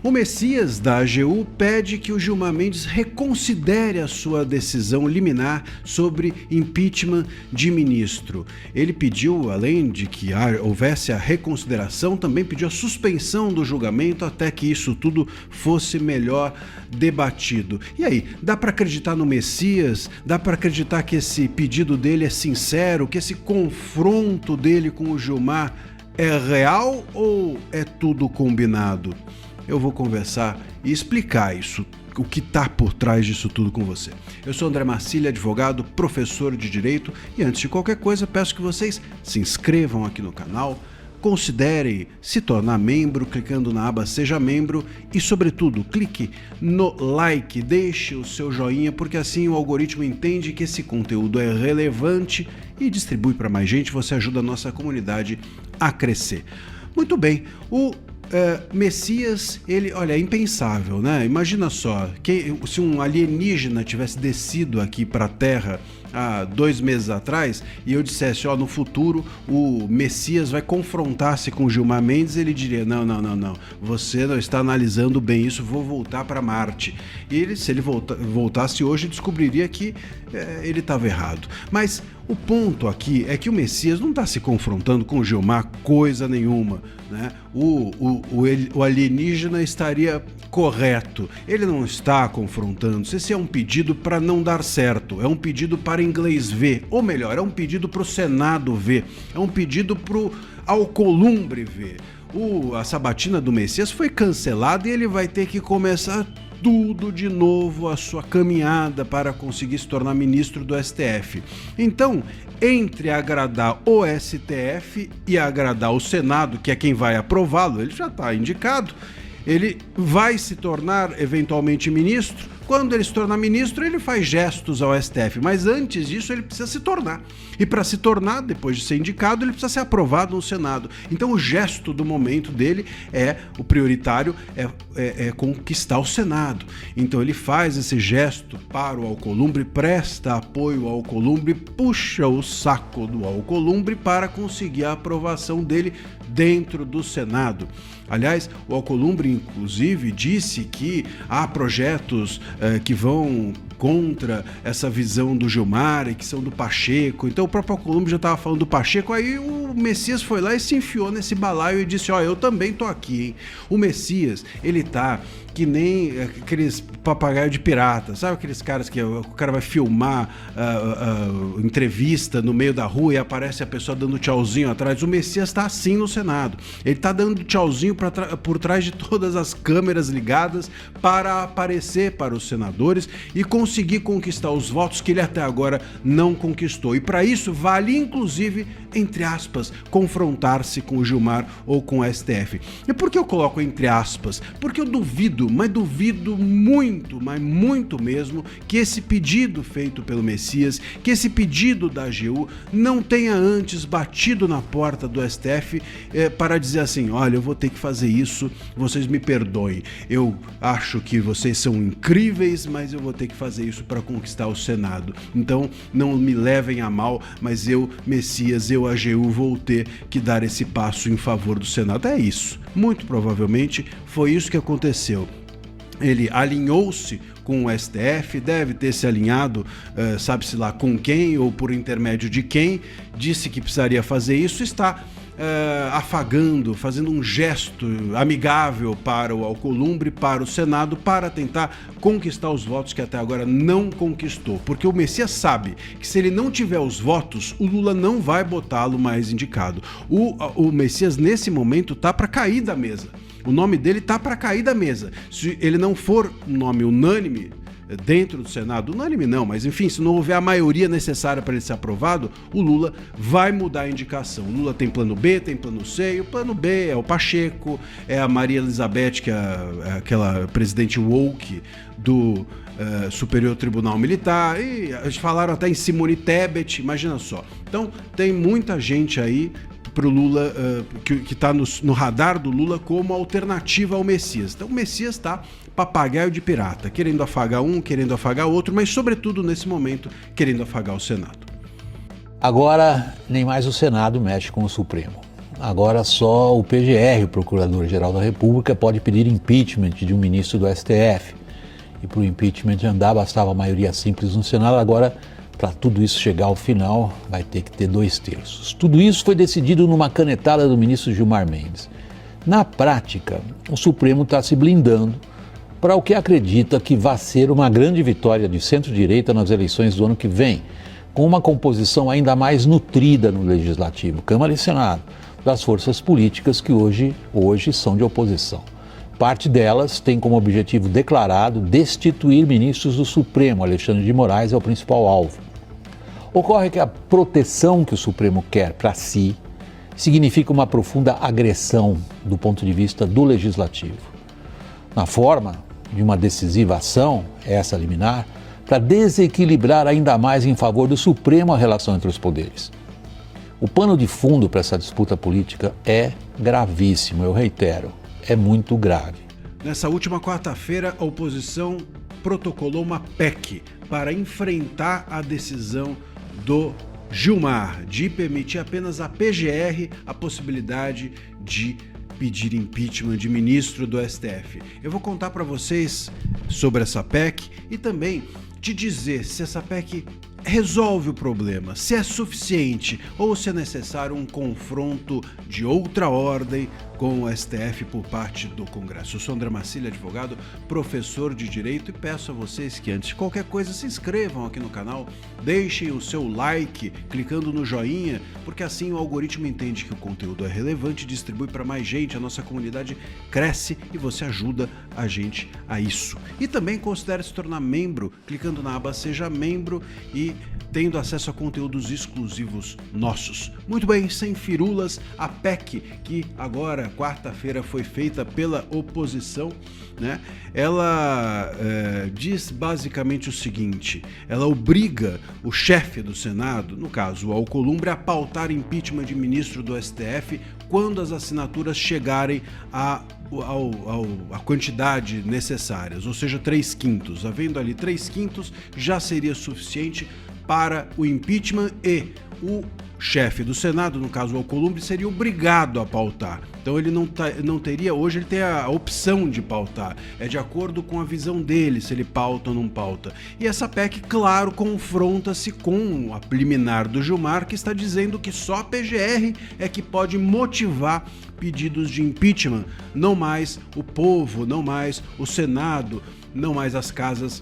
O Messias da AGU pede que o Gilmar Mendes reconsidere a sua decisão liminar sobre impeachment de ministro. Ele pediu, além de que houvesse a reconsideração, também pediu a suspensão do julgamento até que isso tudo fosse melhor debatido. E aí, dá para acreditar no Messias? Dá para acreditar que esse pedido dele é sincero, que esse confronto dele com o Gilmar é real ou é tudo combinado? Eu vou conversar e explicar isso, o que está por trás disso tudo com você. Eu sou André Marcília, advogado, professor de Direito, e antes de qualquer coisa peço que vocês se inscrevam aqui no canal, considerem se tornar membro clicando na aba Seja Membro e, sobretudo, clique no like, deixe o seu joinha, porque assim o algoritmo entende que esse conteúdo é relevante e distribui para mais gente. Você ajuda a nossa comunidade a crescer. Muito bem, o Messias, ele, olha, é impensável, né? Imagina só, se um alienígena tivesse descido aqui para a Terra há 2 meses atrás e eu dissesse, no futuro o Messias vai confrontar-se com o Gilmar Mendes, ele diria, não, você não está analisando bem isso, vou voltar para Marte. E ele, se ele voltasse hoje, descobriria que ele estava errado. Mas o ponto aqui é que o Messias não está se confrontando com o Gilmar coisa nenhuma, né? O alienígena estaria correto. Ele não está confrontando. Esse é um pedido para não dar certo. É um pedido para inglês ver. Ou melhor, é um pedido para o Senado ver. É um pedido para o Alcolumbre ver. A sabatina do Messias foi cancelada e ele vai ter que começar tudo de novo, a sua caminhada para conseguir se tornar ministro do STF. Então, entre agradar o STF e agradar o Senado, que é quem vai aprová-lo, ele já está indicado, ele vai se tornar eventualmente ministro. Quando ele se tornar ministro, ele faz gestos ao STF, mas antes disso ele precisa se tornar. E para se tornar, depois de ser indicado, ele precisa ser aprovado no Senado. Então o gesto do momento dele o prioritário é conquistar o Senado. Então ele faz esse gesto para o Alcolumbre, presta apoio ao Alcolumbre, puxa o saco do Alcolumbre para conseguir a aprovação dele dentro do Senado. Aliás, o Alcolumbre, inclusive, disse que há projetos que vão contra essa visão do Gilmar e que são do Pacheco. Então o próprio Alcolumbre já estava falando do Pacheco, aí o Messias foi lá e se enfiou nesse balaio e disse, eu também tô aqui, hein? O Messias, ele tá que nem aqueles papagaio de pirata, sabe aqueles caras que o cara vai filmar entrevista no meio da rua e aparece a pessoa dando tchauzinho atrás. O Messias tá assim no Senado, ele tá dando tchauzinho por trás de todas as câmeras ligadas para aparecer para os senadores e conseguir conquistar os votos que ele até agora não conquistou. E para isso vale, inclusive, entre aspas, confrontar-se com o Gilmar ou com o STF. E por que eu coloco entre aspas? Porque eu duvido, mas duvido muito, mas muito mesmo, que esse pedido feito pelo Messias, que esse pedido da AGU não tenha antes batido na porta do STF para dizer assim, olha, eu vou ter que fazer isso, vocês me perdoem, eu acho que vocês são incríveis, mas eu vou ter que fazer isso para conquistar o Senado. Então não me levem a mal, mas eu, Messias, eu, AGU, vou ter que dar esse passo em favor do Senado. É isso. Muito provavelmente foi isso que aconteceu. Ele alinhou-se com o STF, deve ter se alinhado, sabe-se lá com quem ou por intermédio de quem, disse que precisaria fazer isso, está afagando, fazendo um gesto amigável para o Alcolumbre, para o Senado, para tentar conquistar os votos que até agora não conquistou. Porque o Messias sabe que se ele não tiver os votos, o Lula não vai botá-lo mais indicado. O Messias, nesse momento, tá para cair da mesa. O nome dele tá para cair da mesa. Se ele não for um nome unânime dentro do Senado, unânime não, mas enfim, se não houver a maioria necessária para ele ser aprovado, o Lula vai mudar a indicação. O Lula tem plano B, tem plano C, e o plano B é o Pacheco, é a Maria Elizabeth, que é aquela presidente woke do Superior Tribunal Militar, e eles falaram até em Simone Tebet, imagina só. Então tem muita gente aí para o Lula, que está no radar do Lula como alternativa ao Messias. Então o Messias está papagaio de pirata, querendo afagar um, querendo afagar outro, mas sobretudo nesse momento querendo afagar o Senado. Agora nem mais o Senado mexe com o Supremo. agora só o PGR, o Procurador-Geral da República, pode pedir impeachment de um ministro do STF. E para o impeachment andar, bastava a maioria simples no Senado. Agora, para tudo isso chegar ao final, vai ter que ter 2/3. Tudo isso foi decidido numa canetada do ministro Gilmar Mendes. Na prática, o Supremo está se blindando para o que acredita que vai ser uma grande vitória de centro-direita nas eleições do ano que vem, com uma composição ainda mais nutrida no Legislativo, Câmara e Senado, das forças políticas que hoje são de oposição. Parte delas tem como objetivo declarado destituir ministros do Supremo. Alexandre de Moraes é o principal alvo. Ocorre que a proteção que o Supremo quer para si significa uma profunda agressão do ponto de vista do Legislativo. Na forma de uma decisiva ação, essa liminar, para desequilibrar ainda mais em favor do Supremo a relação entre os poderes. O pano de fundo para essa disputa política é gravíssimo, eu reitero, é muito grave. Nessa última quarta-feira, a oposição protocolou uma PEC para enfrentar a decisão do Gilmar de permitir apenas a PGR a possibilidade de pedir impeachment de ministro do STF. Eu vou contar para vocês sobre essa PEC e também te dizer se essa PEC resolve o problema, se é suficiente ou se é necessário um confronto de outra ordem com o STF por parte do Congresso. Eu sou André Marcílio, advogado, professor de Direito, e peço a vocês que antes de qualquer coisa se inscrevam aqui no canal, deixem o seu like clicando no joinha, porque assim o algoritmo entende que o conteúdo é relevante e distribui para mais gente, a nossa comunidade cresce e você ajuda a gente a isso. E também considere se tornar membro, clicando na aba Seja Membro e tendo acesso a conteúdos exclusivos nossos. Muito bem, sem firulas, a PEC, que agora, quarta-feira, foi feita pela oposição, né? Ela diz basicamente o seguinte: ela obriga o chefe do Senado, no caso o Alcolumbre, a pautar impeachment de ministro do STF quando as assinaturas chegarem a quantidade necessárias, ou seja, 3/5. Havendo ali 3/5, já seria suficiente para o impeachment e o chefe do Senado, no caso o Alcolumbre, seria obrigado a pautar. Então ele não teria, hoje ele tem a opção de pautar, é de acordo com a visão dele, se ele pauta ou não pauta. E essa PEC, claro, confronta-se com a liminar do Gilmar, que está dizendo que só a PGR é que pode motivar pedidos de impeachment, não mais o povo, não mais o Senado, não mais as casas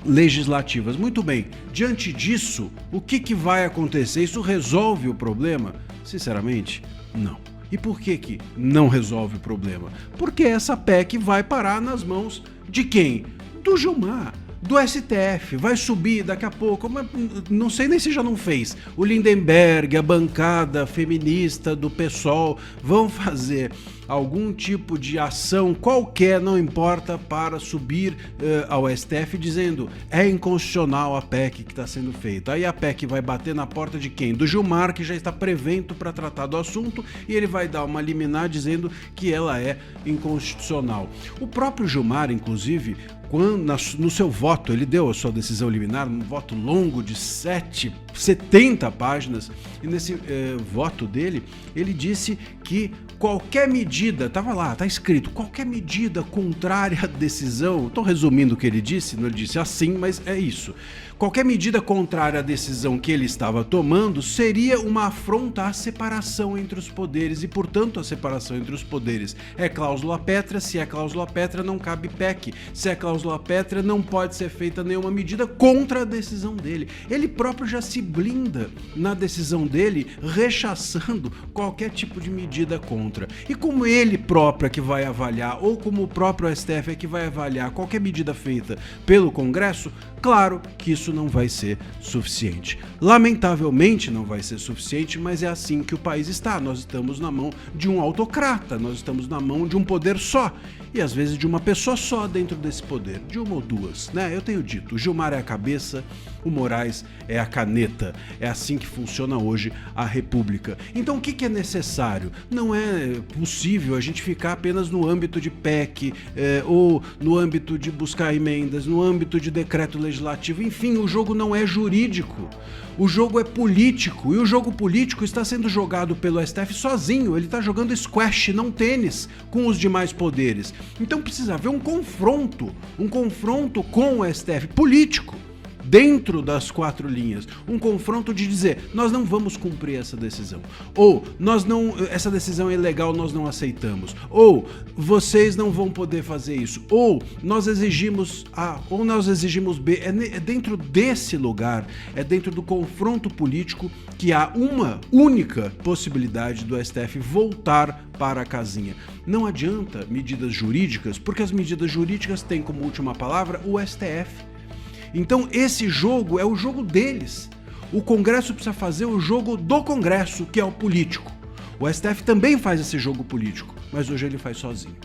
legislativas. Muito bem, diante disso, o que vai acontecer? Isso resolve o problema? Sinceramente, não. E por que não resolve o problema? Porque essa PEC vai parar nas mãos de quem? Do Gilmar, do STF, vai subir daqui a pouco, mas não sei nem se já não fez. O Lindenberg, a bancada feminista do PSOL vão fazer algum tipo de ação qualquer, não importa, para subir ao STF dizendo é inconstitucional a PEC que está sendo feita. Aí a PEC vai bater na porta de quem? Do Gilmar, que já está prevento para tratar do assunto, e ele vai dar uma liminar dizendo que ela é inconstitucional. O próprio Gilmar, inclusive, no seu voto, ele deu a sua decisão liminar, um voto longo de 70 páginas, e nesse voto dele, ele disse que qualquer medida, estava lá, está escrito, qualquer medida contrária à decisão, estou resumindo o que ele disse, não ele disse assim, mas é isso. Qualquer medida contrária à decisão que ele estava tomando seria uma afronta à separação entre os poderes e, portanto, a separação entre os poderes é cláusula pétrea. Se é cláusula pétrea, não cabe PEC. Se é cláusula pétrea, não pode ser feita nenhuma medida contra a decisão dele. Ele próprio já se blinda na decisão dele, rechaçando qualquer tipo de medida contra. E como ele próprio é que vai avaliar, ou como o próprio STF é que vai avaliar qualquer medida feita pelo Congresso, claro que isso não vai ser suficiente. Lamentavelmente não vai ser suficiente, mas é assim que o país está. Nós estamos na mão de um autocrata, nós estamos na mão de um poder só. e às vezes de uma pessoa só dentro desse poder, de uma ou duas, né? Eu tenho dito, o Gilmar é a cabeça, o Moraes é a caneta. É assim que funciona hoje a República. Então o que é necessário? Não é possível a gente ficar apenas no âmbito de PEC, ou no âmbito de buscar emendas, no âmbito de decreto legislativo. Enfim, o jogo não é jurídico. O jogo é político, e o jogo político está sendo jogado pelo STF sozinho. Ele está jogando squash, não tênis, com os demais poderes. Então precisa haver um confronto com o STF político, dentro das quatro linhas, um confronto de dizer, nós não vamos cumprir essa decisão, ou essa decisão é ilegal, nós não aceitamos, ou vocês não vão poder fazer isso, ou nós exigimos A, ou nós exigimos B. É dentro desse lugar, é dentro do confronto político que há uma única possibilidade do STF voltar para a casinha. Não adianta medidas jurídicas, porque as medidas jurídicas têm como última palavra o STF. Então esse jogo é o jogo deles. O Congresso precisa fazer o jogo do Congresso, que é o político. O STF também faz esse jogo político, mas hoje ele faz sozinho.